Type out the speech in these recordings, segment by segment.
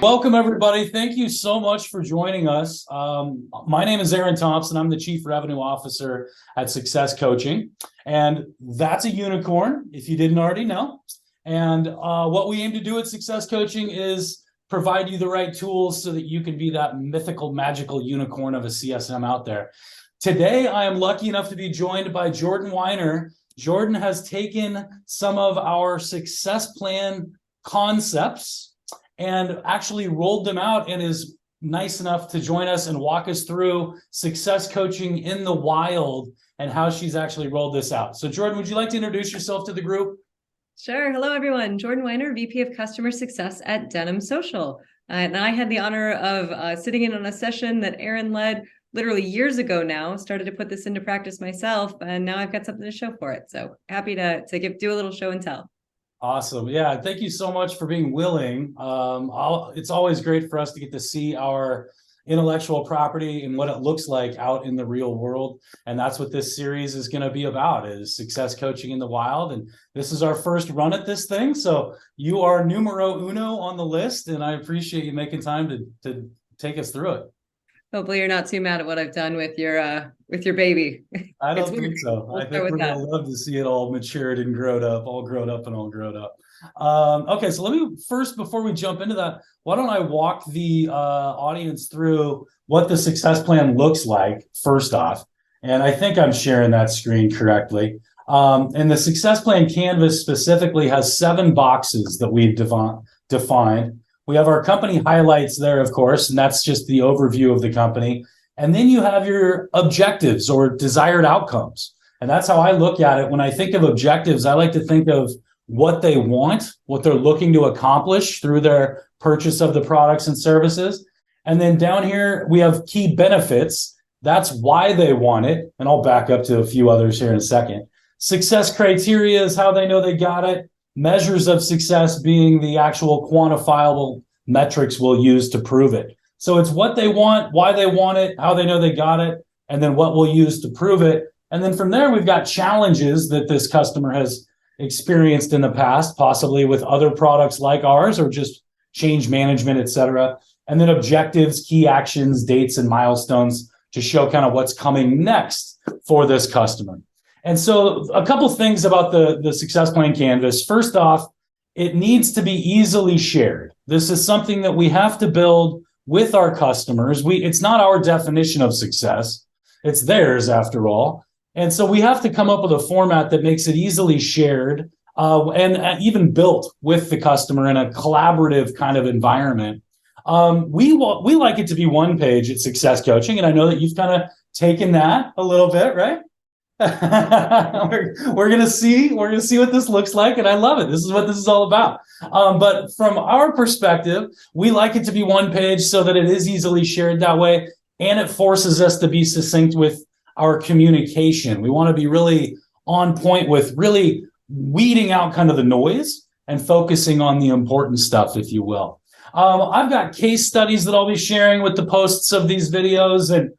Welcome, everybody. Thank you so much for joining us. My name is Aaron Thompson. I'm the Chief Revenue Officer at Success Coaching, and that's a unicorn, if you didn't already know. And what we aim to do at Success Coaching is provide you the right tools so that you can be that mythical, magical unicorn of a CSM out there. Today, I am lucky enough to be joined by Jordan Wyner. Jordan has taken some of our success plan concepts and actually rolled them out and is nice enough to join us and walk us through success coaching in the wild and how she's actually rolled this out. So Jordan, would you like to introduce yourself to the group? Sure. Hello, everyone. Jordan Wyner, VP of Customer Success at Denim Social. And I had the honor of sitting in on a session that Aaron led literally years ago now, started to put this into practice myself, and now I've got something to show for it. So happy to do a little show and tell. Awesome. Yeah. Thank you so much for being willing. It's always great for us to get to see our intellectual property and what it looks like out in the real world. And that's what this series is going to be about, is success coaching in the wild. And this is our first run at this thing. So you are numero uno on the list, and I appreciate you making time to take us through it. Hopefully you're not too mad at what I've done with your baby. I don't think so. I think we're going to love to see it all matured and all grown up. Okay, so let me first, before we jump into that, why don't I walk the audience through what the success plan looks like first off. And I think I'm sharing that screen correctly. And the success plan canvas specifically has 7 boxes that we've defined. We have our company highlights there, of course, and that's just the overview of the company. And then you have your objectives or desired outcomes. And that's how I look at it. When I think of objectives, I like to think of what they want, what they're looking to accomplish through their purchase of the products and services. And then down here, we have key benefits. That's why they want it. And I'll back up to a few others here in a second. Success criteria is how they know they got it. Measures of success being the actual quantifiable metrics we'll use to prove it. So it's what they want, why they want it, how they know they got it, and then what we'll use to prove it. And then from there, we've got challenges that this customer has experienced in the past, possibly with other products like ours or just change management, et cetera. And then objectives, key actions, dates, and milestones to show kind of what's coming next for this customer. And so a couple things about the success plan canvas. First off, it needs to be easily shared. This is something that we have to build with our customers. It's not our definition of success. It's theirs, after all. And so we have to come up with a format that makes it easily shared and even built with the customer in a collaborative kind of environment. We like it to be one page at Success Coaching, and I know that you've kind of taken that a little bit, right? we're gonna see what this looks like, and I love it. This is what this is all about. But from our perspective, we like it to be one page so that it is easily shared that way, and it forces us to be succinct with our communication. We want to be really on point with really weeding out kind of the noise and focusing on the important stuff, if you will. I've got case studies that I'll be sharing with the posts of these videos, and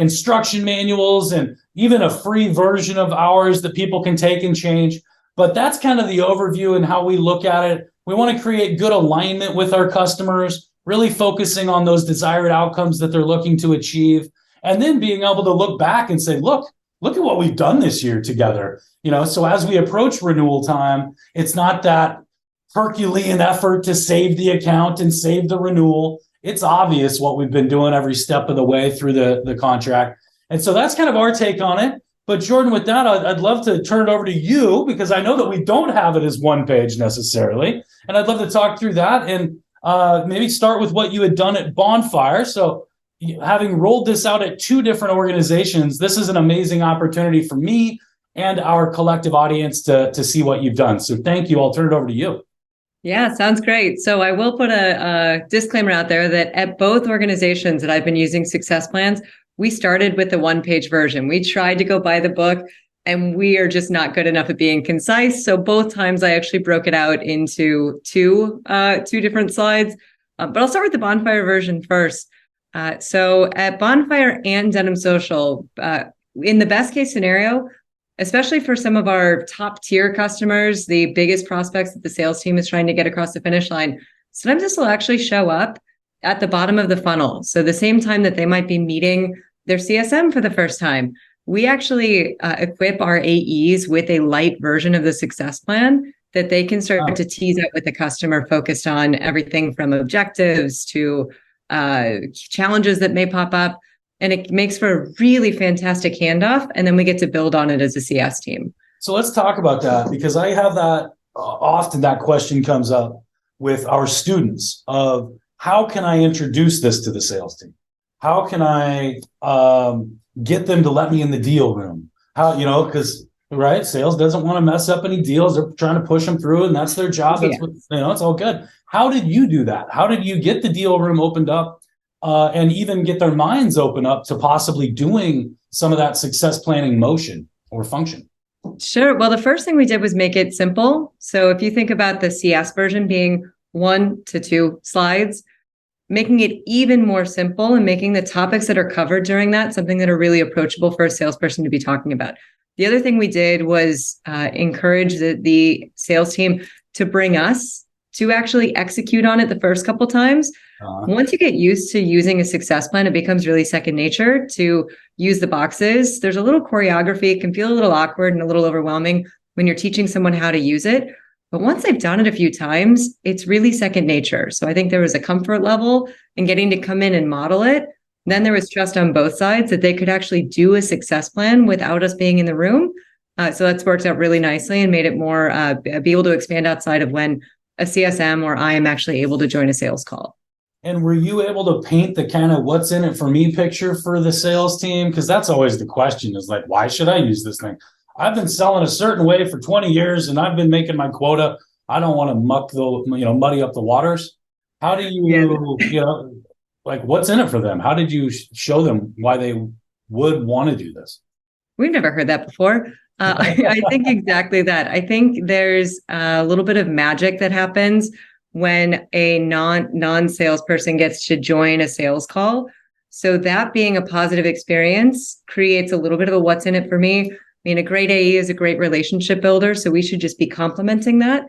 instruction manuals, and even a free version of ours that people can take and change. But that's kind of the overview and how we look at it. We want to create good alignment with our customers, really focusing on those desired outcomes that they're looking to achieve, and then being able to look back and say, look at what we've done this year together. So as we approach renewal time, it's not that Herculean effort to save the account and save the renewal. It's obvious what we've been doing every step of the way through the contract. And so that's kind of our take on it. But Jordan, with that, I'd love to turn it over to you, because I know that we don't have it as one page necessarily. And I'd love to talk through that and maybe start with what you had done at Bonfire. So having rolled this out at 2 different organizations, this is an amazing opportunity for me and our collective audience to see what you've done. So thank you. I'll turn it over to you. Yeah, sounds great. So I will put a disclaimer out there that at both organizations that I've been using success plans, we started with the one-page version. We tried to go by the book, and we are just not good enough at being concise. So both times I actually broke it out into two different slides. But I'll start with the Bonfire version first. So at Bonfire and Denim Social, in the best case scenario, especially for some of our top tier customers, the biggest prospects that the sales team is trying to get across the finish line, sometimes this will actually show up at the bottom of the funnel. So the same time that they might be meeting their CSM for the first time, we actually equip our AEs with a light version of the success plan that they can start to tease out with the customer, focused on everything from objectives to challenges that may pop up. And it makes for a really fantastic handoff. And then we get to build on it as a CS team. So let's talk about that, because I have that often that question comes up with our students of how can I introduce this to the sales team? How can I get them to let me in the deal room? How, because right, sales doesn't want to mess up any deals. They're trying to push them through, and that's their job. That's what, it's all good. How did you do that? How did you get the deal room opened up and even get their minds open up to possibly doing some of that success planning motion or function? Sure. Well, the first thing we did was make it simple. So if you think about the CS version being 1 to 2 slides, making it even more simple and making the topics that are covered during that something that are really approachable for a salesperson to be talking about. The other thing we did was encourage the sales team to bring us to actually execute on it the first couple times. Once you get used to using a success plan, it becomes really second nature to use the boxes. There's a little choreography. It can feel a little awkward and a little overwhelming when you're teaching someone how to use it. But once they've done it a few times, it's really second nature. So I think there was a comfort level in getting to come in and model it. Then there was trust on both sides that they could actually do a success plan without us being in the room. So that's worked out really nicely and made it more be able to expand outside of when a CSM or I am actually able to join a sales call. And were you able to paint the kind of what's in it for me picture for the sales team? Because that's always the question, is like, why should I use this thing? I've been selling a certain way for 20 years and I've been making my quota. I don't want to muddy up the waters. How do you, like, what's in it for them? How did you show them why they would want to do this? We've never heard that before. I think exactly that. I think there's a little bit of magic that happens when a non-salesperson gets to join a sales call. So that being a positive experience creates a little bit of a what's in it for me. I mean, a great AE is a great relationship builder, so we should just be complimenting that.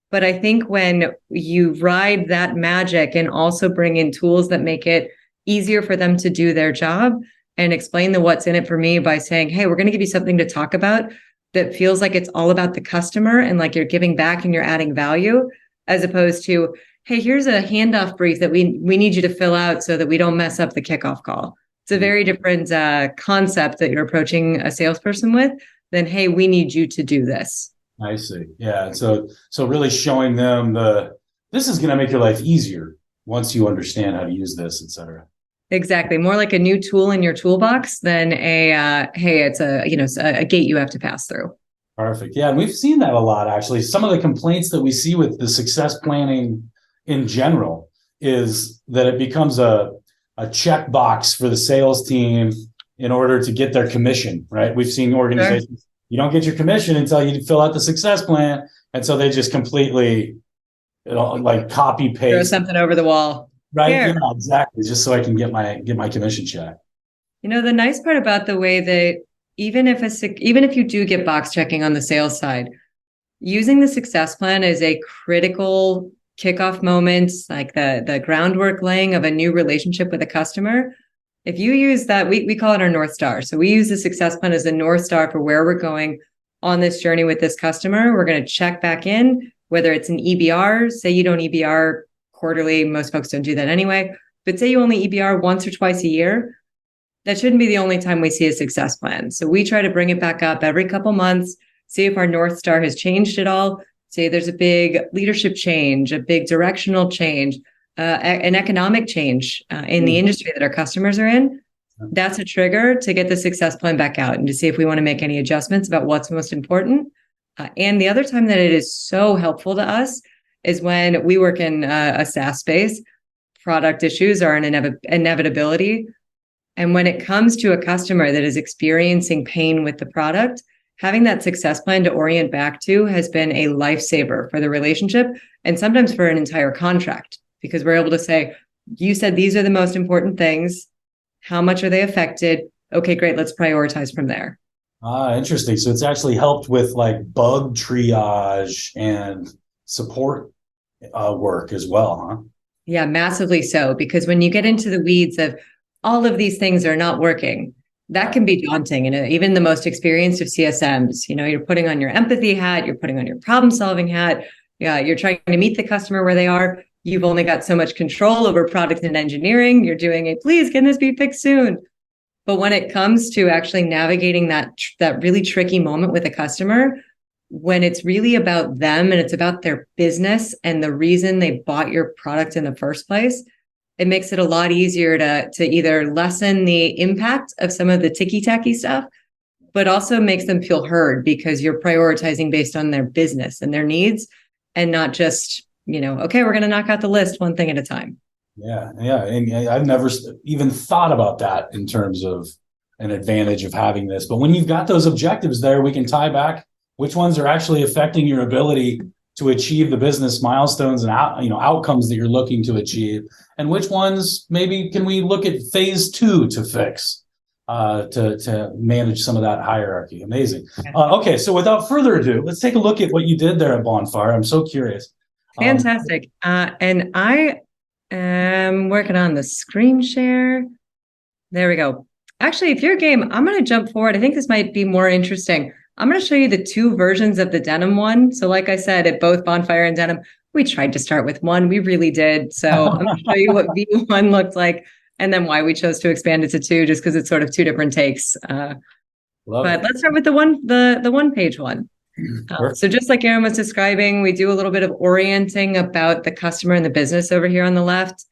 But I think when you ride that magic and also bring in tools that make it easier for them to do their job and explain the what's in it for me by saying, hey, we're going to give you something to talk about that feels like it's all about the customer and like you're giving back and you're adding value, as opposed to, hey, here's a handoff brief that we need you to fill out so that we don't mess up the kickoff call. It's a very different concept that you're approaching a salesperson with than, hey, we need you to do this. I see. Yeah. So really showing them this is going to make your life easier once you understand how to use this, et cetera. Exactly. More like a new tool in your toolbox than hey, it's a gate you have to pass through. Perfect. Yeah. And we've seen that a lot, actually. Some of the complaints that we see with the success planning in general is that it becomes a checkbox for the sales team in order to get their commission, right? We've seen organizations, sure, you don't get your commission until you fill out the success plan. And so they just completely, like copy paste. Throw something over the wall. Right. Yeah, exactly. Just so I can get my commission check. The nice part about the way that even if you do get box checking on the sales side, using the success plan is a critical kickoff moment, like the groundwork laying of a new relationship with a customer. If you use that, we call it our North Star. So we use the success plan as the North Star for where we're going on this journey with this customer. We're going to check back in, whether it's an EBR, say you don't EBR quarterly. Most folks don't do that anyway, but say you only EBR once or twice a year. That shouldn't be the only time we see a success plan. So we try to bring it back up every couple months, see if our North Star has changed at all. Say there's a big leadership change, a big directional change, an economic change in the industry that our customers are in. That's a trigger to get the success plan back out and to see if we want to make any adjustments about what's most important. And the other time that it is so helpful to us is when we work in a SaaS space. Product issues are an inevitability. And when it comes to a customer that is experiencing pain with the product, having that success plan to orient back to has been a lifesaver for the relationship and sometimes for an entire contract, because we're able to say, you said these are the most important things. How much are they affected? Okay, great. Let's prioritize from there. Interesting. So it's actually helped with like bug triage and support work as well, huh? Yeah, massively so. Because when you get into the weeds of all of these things are not working, that can be daunting. And even the most experienced of CSMs, you're putting on your empathy hat, you're putting on your problem solving hat. Yeah, you're trying to meet the customer where they are. You've only got so much control over product and engineering. You're doing a please, can this be fixed soon? But when it comes to actually navigating that really tricky moment with a customer, when it's really about them and it's about their business and the reason they bought your product in the first place, it makes it a lot easier to either lessen the impact of some of the ticky-tacky stuff, but also makes them feel heard because you're prioritizing based on their business and their needs and not just, okay, we're going to knock out the list one thing at a time. Yeah. And I've never even thought about that in terms of an advantage of having this. But when you've got those objectives there, we can tie back which ones are actually affecting your ability to achieve the business milestones and outcomes that you're looking to achieve, and which ones maybe can we look at phase 2 to fix to manage some of that hierarchy. Amazing. Okay, so without further ado, let's take a look at what you did there at Bonfire. I'm so curious. Fantastic. And I am working on the screen share. There we go. Actually, if you're game, I'm going to jump forward. I think this might be more interesting. I'm going to show you the 2 versions of the denim one. So like I said, at both Bonfire and denim, we tried to start with one. We really did. So I'm going to show you what V1 looked like and then why we chose to expand it to 2, just because it's sort of 2 different takes. But let's start with the one page one. So just like Aaron was describing, we do a little bit of orienting about the customer and the business over here on the left.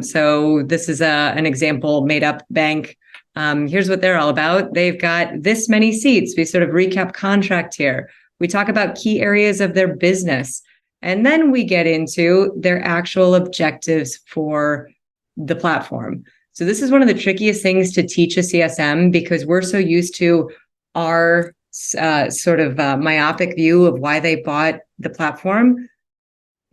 So this is an example made up bank. Here's what they're all about. They've got this many seats. We sort of recap contract here. We talk about key areas of their business. And then we get into their actual objectives for the platform. So this is one of the trickiest things to teach a CSM because we're so used to our sort of myopic view of why they bought the platform.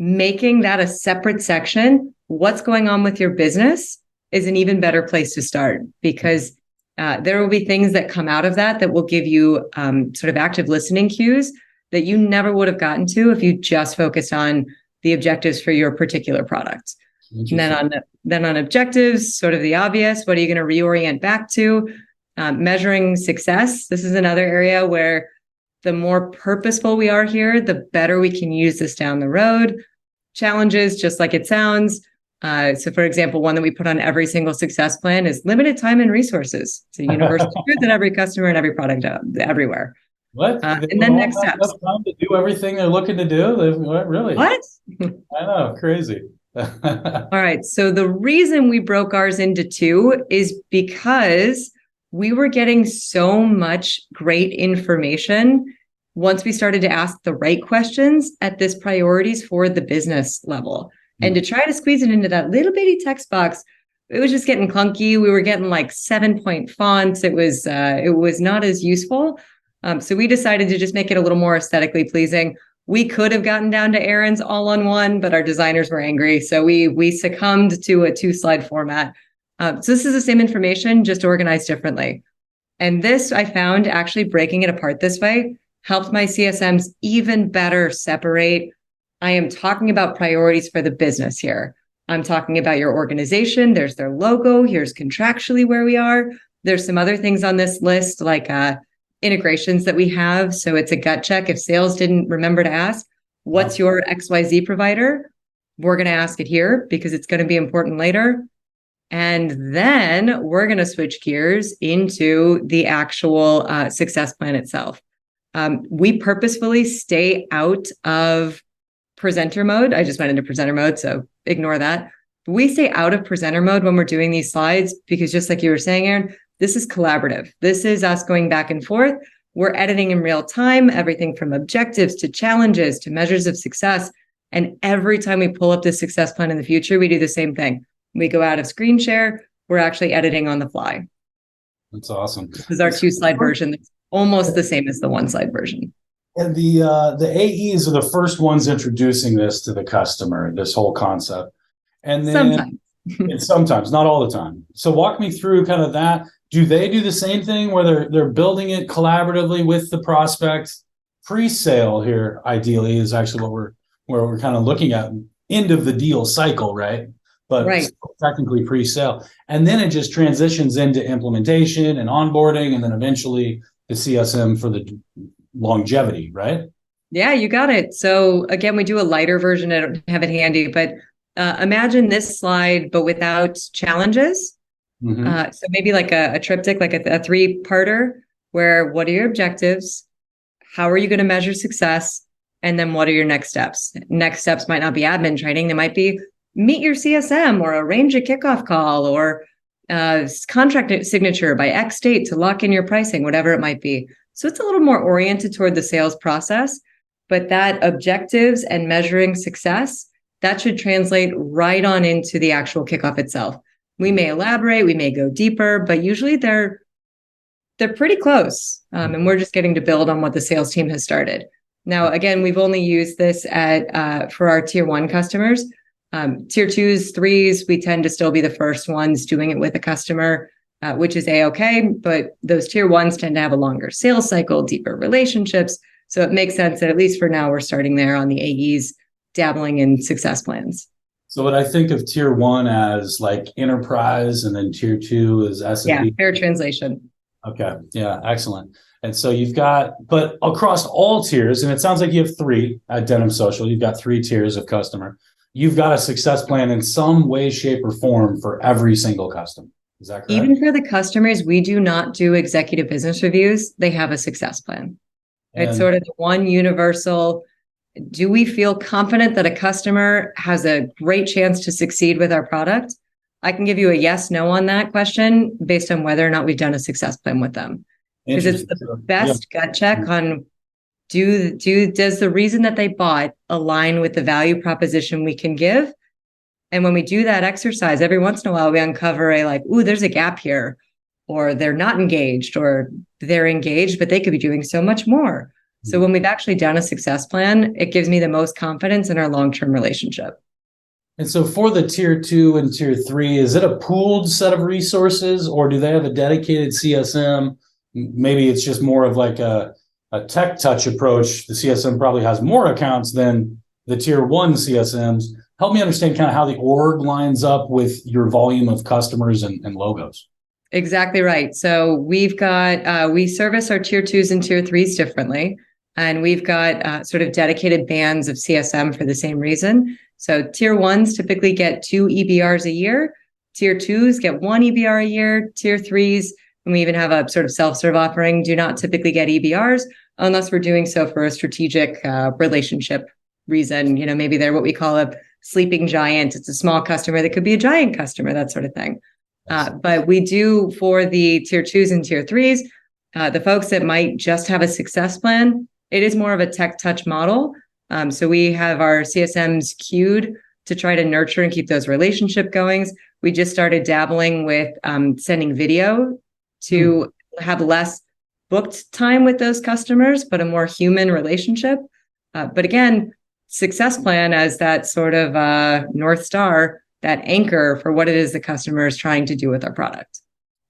Making that a separate section, what's going on with your business, is an even better place to start because there will be things that come out of that will give you sort of active listening cues that you never would have gotten to if you just focused on the objectives for your particular product. And then on objectives, sort of the obvious, what are you going to reorient back to? Measuring success. This is another area where the more purposeful we are here, the better we can use this down the road. Challenges, just like it sounds. So for example, one that we put on every single success plan is limited time and resources. It's a universal truth in every customer and every product everywhere. What? And then next steps. Time to do everything they're looking to do? Really? What? I know, crazy. All right. So the reason we broke ours into 2 is because we were getting so much great information once we started to ask the right questions at this priorities for the business level. And to try to squeeze it into that little bitty text box, it was just getting clunky. We were getting like 7-point fonts. It was not as useful. So we decided to just make it a little more aesthetically pleasing. We could have gotten down to Aaron's all-on-one, but our designers were angry. So we succumbed to a 2-slide format. So this is the same information, just organized differently. And this, I found, actually breaking it apart this way helped my CSMs even better separate. I am talking about priorities for the business here. I'm talking about your organization. There's their logo. Here's contractually where we are. There's some other things on this list, like integrations that we have. So it's a gut check. If sales didn't remember to ask, what's your XYZ provider? We're going to ask it here because it's going to be important later. And then we're going to switch gears into the actual success plan itself. We purposefully stay out of presenter mode. I just went into presenter mode, so ignore that. We stay out of presenter mode when we're doing these slides because just like you were saying, Aaron, this is collaborative. This is us going back and forth. We're editing in real time, everything from objectives to challenges to measures of success. And every time we pull up this success plan in the future, we do the same thing. We go out of screen share. We're actually editing on the fly. That's awesome. This is our 2-slide version. That's almost the same as the 1-slide version. And the AEs are the first ones introducing this to the customer, this whole concept. And then sometimes, not all the time. So walk me through kind of that. Do they do the same thing where they're building it collaboratively with the prospect? Pre-sale here, ideally, is actually what where we're kind of looking at end of the deal cycle, right? But right. technically pre-sale. And then it just transitions into implementation and onboarding, and then eventually the CSM for the longevity, right? Yeah, you got it. So again, we do a lighter version. I don't have it handy, but imagine this slide, but without challenges. So maybe like a triptych, like a three-parter, where what are your objectives? How are you going to measure success? And then what are your next steps? Next steps might not be admin training. They might be meet your CSM or arrange a kickoff call or contract signature by X date to lock in your pricing, whatever it might be. So it's a little more oriented toward the sales process, but that objectives and measuring success, that should translate right on into the actual kickoff itself. We may elaborate, we may go deeper, but usually they're pretty close. And we're just getting to build on what the sales team has started. Now, again, we've only used this for our tier 1 customers. Tier 2s, 3s, we tend to still be the first ones doing it with a customer, which is A-okay. But those tier 1s tend to have a longer sales cycle, deeper relationships. So it makes sense that at least for now, we're starting there on the AEs, dabbling in success plans. So what I think of tier 1 as like enterprise, and then tier 2 is SMB. Yeah, fair translation. Okay. Yeah. Excellent. And so you've got, but across all tiers, and it sounds like you have 3 at Denim Social, you've got 3 tiers of customer. You've got a success plan in some way, shape, or form for every single customer. Is that correct? Even for the customers, we do not do executive business reviews. They have a success plan. It's sort of the one universal. Do we feel confident that a customer has a great chance to succeed with our product? I can give you a yes, no on that question based on whether or not we've done a success plan with them. Because it's the best gut check on does the reason that they bought align with the value proposition we can give? And when we do that exercise, every once in a while, we uncover there's a gap here, or they're not engaged, or they're engaged, but they could be doing so much more. So when we've actually done a success plan, it gives me the most confidence in our long-term relationship. And so for the tier 2 and tier 3, is it a pooled set of resources, or do they have a dedicated CSM? Maybe it's just more of like a tech touch approach. The CSM probably has more accounts than the tier 1 CSMs. Help me understand kind of how the org lines up with your volume of customers and logos. Exactly right. So we've got, we service our tier 2s and tier 3s differently. And we've got sort of dedicated bands of CSM for the same reason. So tier 1s typically get 2 EBRs a year. Tier 2s get 1 EBR a year. Tier 3s, and we even have a sort of self-serve offering, do not typically get EBRs unless we're doing so for a strategic relationship reason. You know, maybe they're what we call a sleeping giant. It's a small customer that could be a giant customer, that sort of thing. But we do for the tier 2s and tier 3s, the folks that might just have a success plan, it is more of a tech touch model. So we have our CSMs queued to try to nurture and keep those relationship goings. We just started dabbling with sending video to have less booked time with those customers, but a more human relationship. But again, success plan as that sort of North Star, that anchor for what it is the customer is trying to do with our product.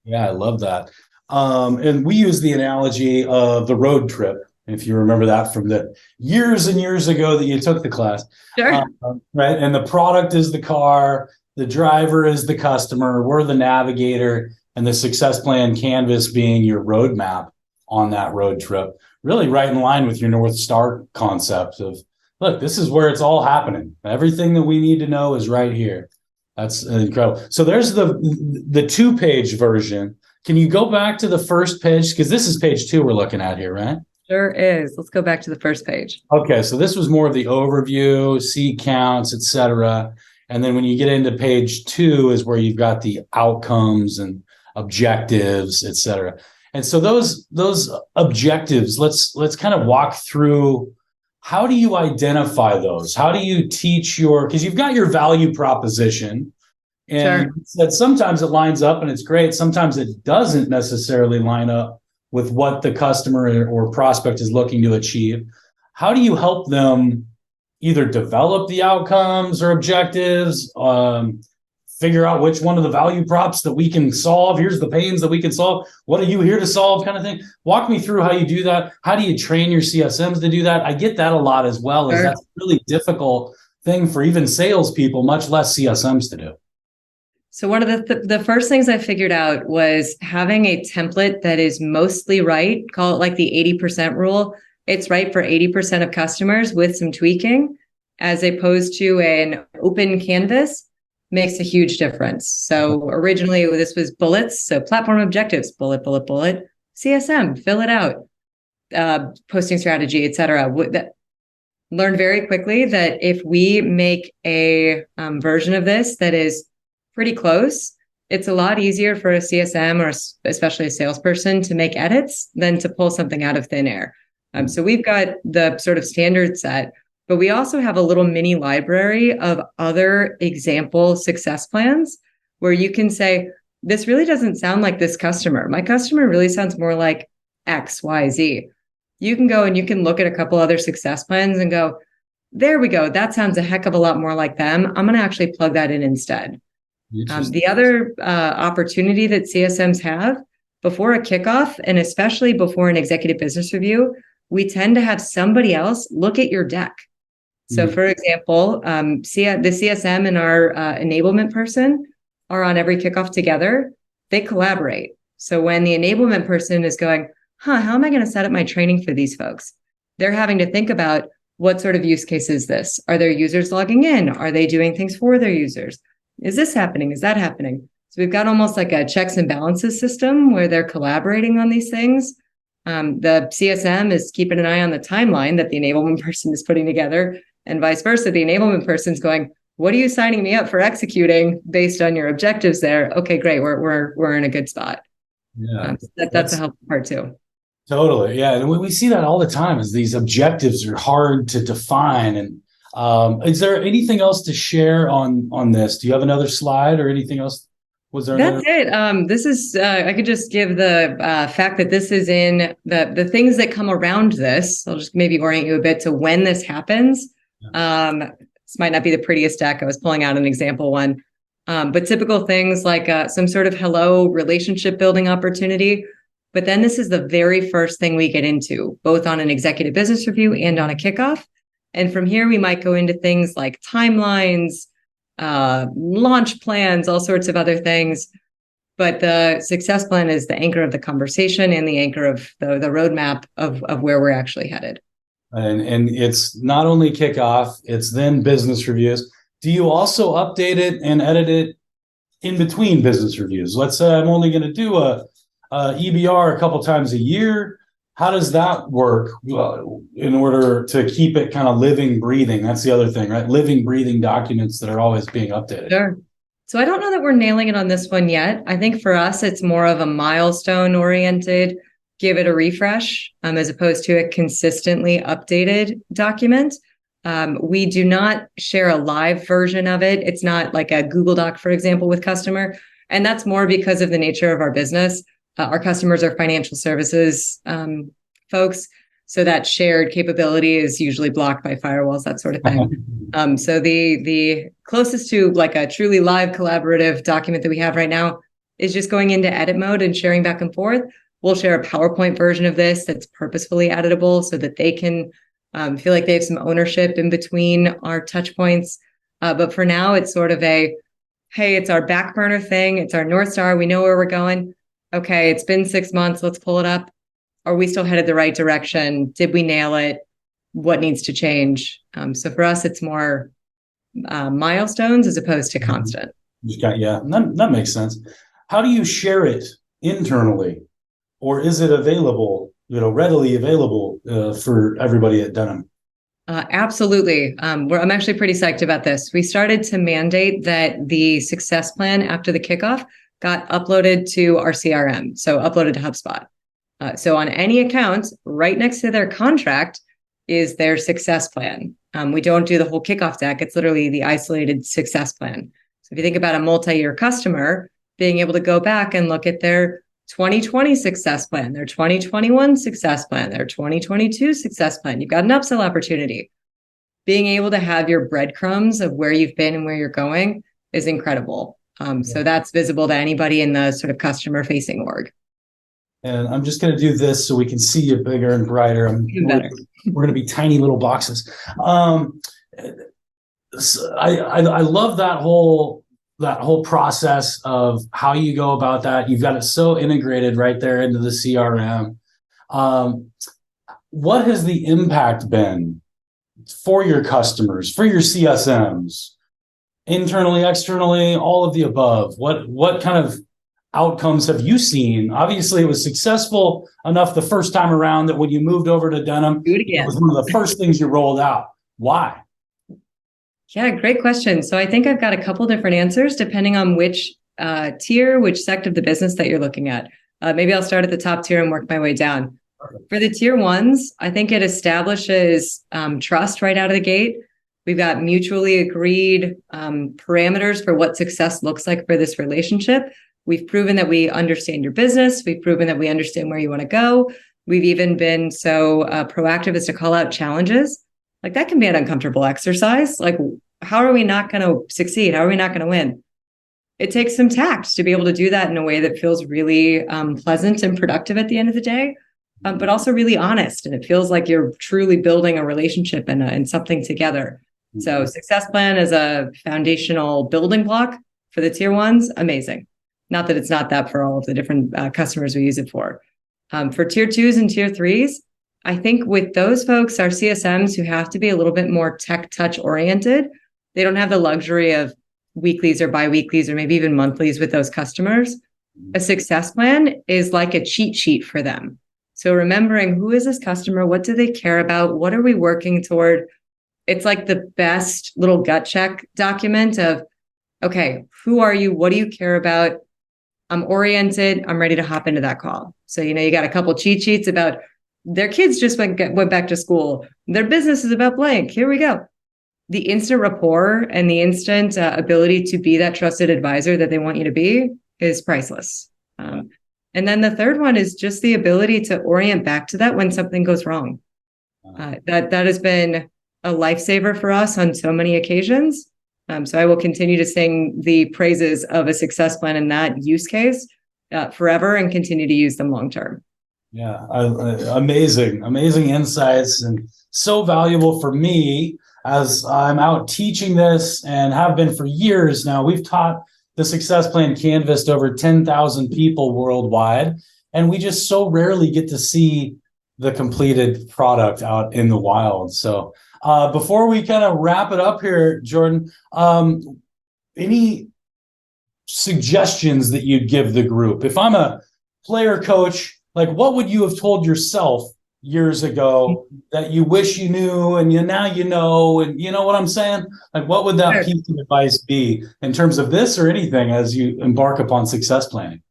Yeah, I love that. And we use the analogy of the road trip, if you remember that from the years and years ago that you took the class. Sure. Right. And the product is the car, the driver is the customer, we're the navigator, and the success plan canvas being your roadmap on that road trip. Really right in line with your North Star concept of, look, this is where it's all happening. Everything that we need to know is right here. That's incredible. So there's the 2-page version. Can you go back to the first page? Because this is page 2 we're looking at here, right? Sure is. Let's go back to the first page. Okay, so this was more of the overview, seat counts, et cetera. And then when you get into page 2 is where you've got the outcomes and objectives, et cetera. And so those objectives, let's kind of walk through. How do you identify those? How do you teach because you've got your value proposition, and Sure. that sometimes it lines up and it's great. Sometimes it doesn't necessarily line up with what the customer or prospect is looking to achieve. How do you help them either develop the outcomes or objectives, figure out which one of the value props that we can solve. Here's the pains that we can solve. What are you here to solve, kind of thing? Walk me through how you do that. How do you train your CSMs to do that? I get that a lot as well, as that's a really difficult thing for even salespeople, much less CSMs to do. So one of the first things I figured out was having a template that is mostly right, call it like the 80% rule. It's right for 80% of customers with some tweaking, as opposed to an open canvas makes a huge difference. So originally this was bullets. So platform objectives, bullet, bullet, bullet, CSM, fill it out, posting strategy, et cetera. Learned very quickly that if we make a version of this that is pretty close, it's a lot easier for a CSM or especially a salesperson to make edits than to pull something out of thin air. So we've got the sort of standard set, but we also have a little mini library of other example success plans where you can say, this really doesn't sound like this customer. My customer really sounds more like X, Y, Z. You can go and you can look at a couple other success plans and go, there we go. That sounds a heck of a lot more like them. I'm going to actually plug that in instead. The other opportunity that CSMs have before a kickoff, and especially before an executive business review, we tend to have somebody else look at your deck. So for example, the CSM and our enablement person are on every kickoff together. They collaborate. So when the enablement person is going, how am I going to set up my training for these folks? They're having to think about, what sort of use case is this? Are their users logging in? Are they doing things for their users? Is this happening? Is that happening? So we've got almost like a checks and balances system where they're collaborating on these things. The CSM is keeping an eye on the timeline that the enablement person is putting together, and vice versa. The enablement person's going, what are you signing me up for executing based on your objectives there? Okay, great. We're in a good spot. Yeah, that's a helpful part too. Totally. Yeah. And we see that all the time, is these objectives are hard to define. And is there anything else to share on this? Do you have another slide or anything else? Was there? That's it. This is, I could just give the fact that this is in the things that come around this. I'll just maybe orient you a bit to when this happens. This might not be the prettiest deck. I was pulling out an example one, but typical things like some sort of hello relationship building opportunity. But then this is the very first thing we get into, both on an executive business review and on a kickoff. And from here, we might go into things like timelines, launch plans, all sorts of other things. But the success plan is the anchor of the conversation and the anchor of the roadmap of where we're actually headed. And it's not only kickoff, it's then business reviews. Do you also update it and edit it in between business reviews? Let's say I'm only going to do a EBR a couple times a year. How does that work in order to keep it kind of living, breathing? That's the other thing, right? Living, breathing documents that are always being updated. Sure. So I don't know that we're nailing it on this one yet. I think for us, it's more of a milestone oriented, give it a refresh, as opposed to a consistently updated document. We do not share a live version of it. It's not like a Google Doc, for example, with customer. And that's more because of the nature of our business. Our customers are financial services folks. So that shared capability is usually blocked by firewalls, that sort of thing. So the closest to like a truly live collaborative document that we have right now is just going into edit mode and sharing back and forth. We'll share a PowerPoint version of this that's purposefully editable so that they can feel like they have some ownership in between our touch points. But for now, it's sort of hey, it's our back burner thing. It's our North Star. We know where we're going. Okay, it's been 6 months. Let's pull it up. Are we still headed the right direction? Did we nail it? What needs to change? So for us, it's more milestones as opposed to constant. Yeah, that makes sense. How do you share it internally? Or is it available, readily available for everybody at Denham? Absolutely. I'm actually pretty psyched about this. We started to mandate that the success plan after the kickoff got uploaded to our CRM, so uploaded to HubSpot. So on any account, right next to their contract is their success plan. We don't do the whole kickoff deck. It's literally the isolated success plan. So if you think about a multi-year customer, being able to go back and look at their 2020 success plan, their 2021 success plan, their 2022 success plan, you've got an upsell opportunity. Being able to have your breadcrumbs of where you've been and where you're going is incredible. So that's visible to anybody in the sort of customer facing org. And I'm just going to do this so we can see you bigger and brighter. We're going to be tiny little boxes. So I love that whole process of how you go about that. You've got it so integrated right there into the CRM. What has the impact been for your customers, for your CSMs, internally, externally, all of the above? What kind of outcomes have you seen? Obviously, it was successful enough the first time around that when you moved over to Denim, it was one of the first things you rolled out. Why? Yeah, great question. So I think I've got a couple different answers depending on which tier, which sect of the business that you're looking at. Maybe I'll start at the top tier and work my way down. For the tier ones, I think it establishes trust right out of the gate. We've got mutually agreed parameters for what success looks like for this relationship. We've proven that we understand your business. We've proven that we understand where you want to go. We've even been so proactive as to call out challenges. Like that can be an uncomfortable exercise. Like, how are we not going to succeed? How are we not going to win? It takes some tact to be able to do that in a way that feels really pleasant and productive at the end of the day, but also really honest. And it feels like you're truly building a relationship and something together. So success plan as a foundational building block for the tier ones, amazing. Not that it's not that for all of the different customers we use it for. For tier twos and tier threes, I think with those folks, our CSMs who have to be a little bit more tech touch oriented, they don't have the luxury of weeklies or biweeklies or maybe even monthlies with those customers. A success plan is like a cheat sheet for them. So remembering, who is this customer? What do they care about? What are we working toward? It's like the best little gut check document of, okay, who are you? What do you care about? I'm oriented. I'm ready to hop into that call. So, you got a couple cheat sheets about their kids just went back to school. Their business is about blank. Here we go. The instant rapport and the instant ability to be that trusted advisor that they want you to be is priceless. And then the third one is just the ability to orient back to that when something goes wrong. That has been a lifesaver for us on so many occasions. So I will continue to sing the praises of a success plan in that use case forever and continue to use them long term. Yeah, amazing insights, and so valuable for me as I'm out teaching this and have been for years now. We've taught the success plan canvas to over 10,000 people worldwide, and we just so rarely get to see the completed product out in the wild. So before we kind of wrap it up here, Jordan, any suggestions that you'd give the group? If I'm a player coach, like what would you have told yourself years ago that you wish you knew and now you know, and you know what I'm saying? Like what would that piece of advice be in terms of this or anything as you embark upon success planning?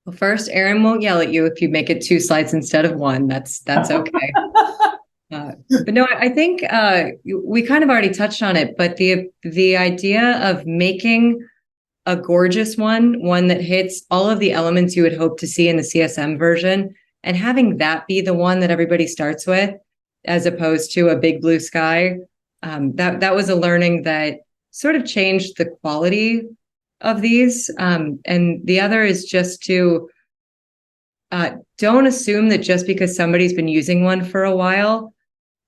Well, first, Aaron won't yell at you if you make it 2 slides instead of 1. That's okay. But no, I think we kind of already touched on it, but the idea of making a gorgeous one that hits all of the elements you would hope to see in the CSM version, and having that be the one that everybody starts with, as opposed to a big blue sky, that was a learning that sort of changed the quality of these. And the other is just to don't assume that just because somebody's been using one for a while,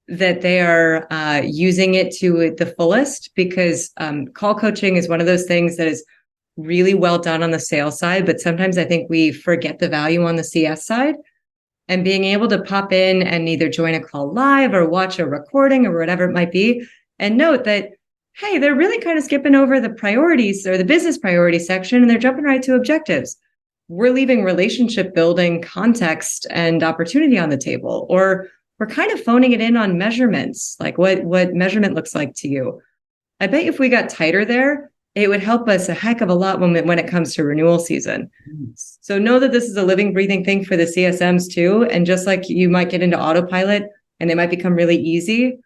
that they are using it to the fullest, because call coaching is one of those things that is really well done on the sales side, but sometimes I think we forget the value on the CS side. And being able to pop in and either join a call live or watch a recording or whatever it might be, and note that, hey, they're really kind of skipping over the priorities or the business priority section and they're jumping right to objectives. We're leaving relationship building context and opportunity on the table, or we're kind of phoning it in on measurements, like what measurement looks like to you. I bet if we got tighter there, it would help us a heck of a lot when it comes to renewal season. So know that this is a living, breathing thing for the CSMs too. And just like you might get into autopilot and they might become really easy,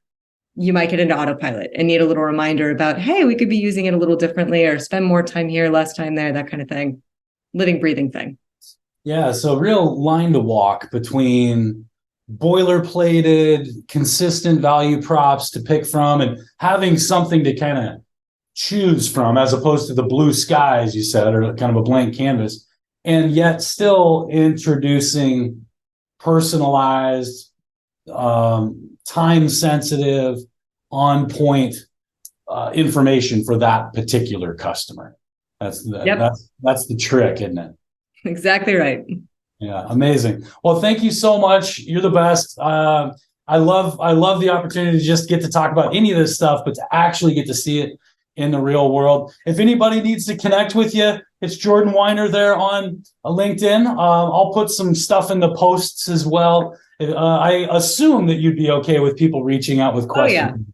you might get into autopilot and need a little reminder about, hey, we could be using it a little differently, or spend more time here, less time there, that kind of thing. Living, breathing thing. Yeah, so real line to walk between boilerplated, consistent value props to pick from and having something to kind of choose from, as opposed to the blue skies, you said, or kind of a blank canvas, and yet still introducing personalized, time sensitive, on point information for that particular customer. That's the trick, isn't it? Exactly right. Yeah, amazing. Well, thank you so much. You're the best. I love the opportunity to just get to talk about any of this stuff, but to actually get to see it in the real world. If anybody needs to connect with you, it's Jordan Wyner there on LinkedIn. I'll put some stuff in the posts as well. I assume that you'd be okay with people reaching out with questions.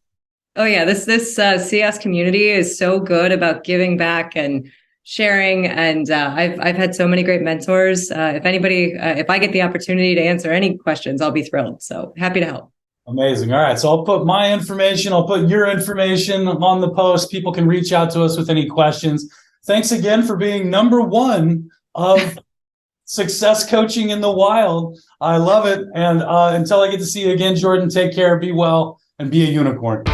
Oh yeah. This CS community is so good about giving back and sharing, and I've had so many great mentors. If I get the opportunity to answer any questions, I'll be thrilled. So happy to help. Amazing. All right. So I'll put my information, I'll put your information on the post. People can reach out to us with any questions. Thanks again for being #1 of success coaching in the wild. I love it. And until I get to see you again, Jordan, take care, be well, and be a unicorn.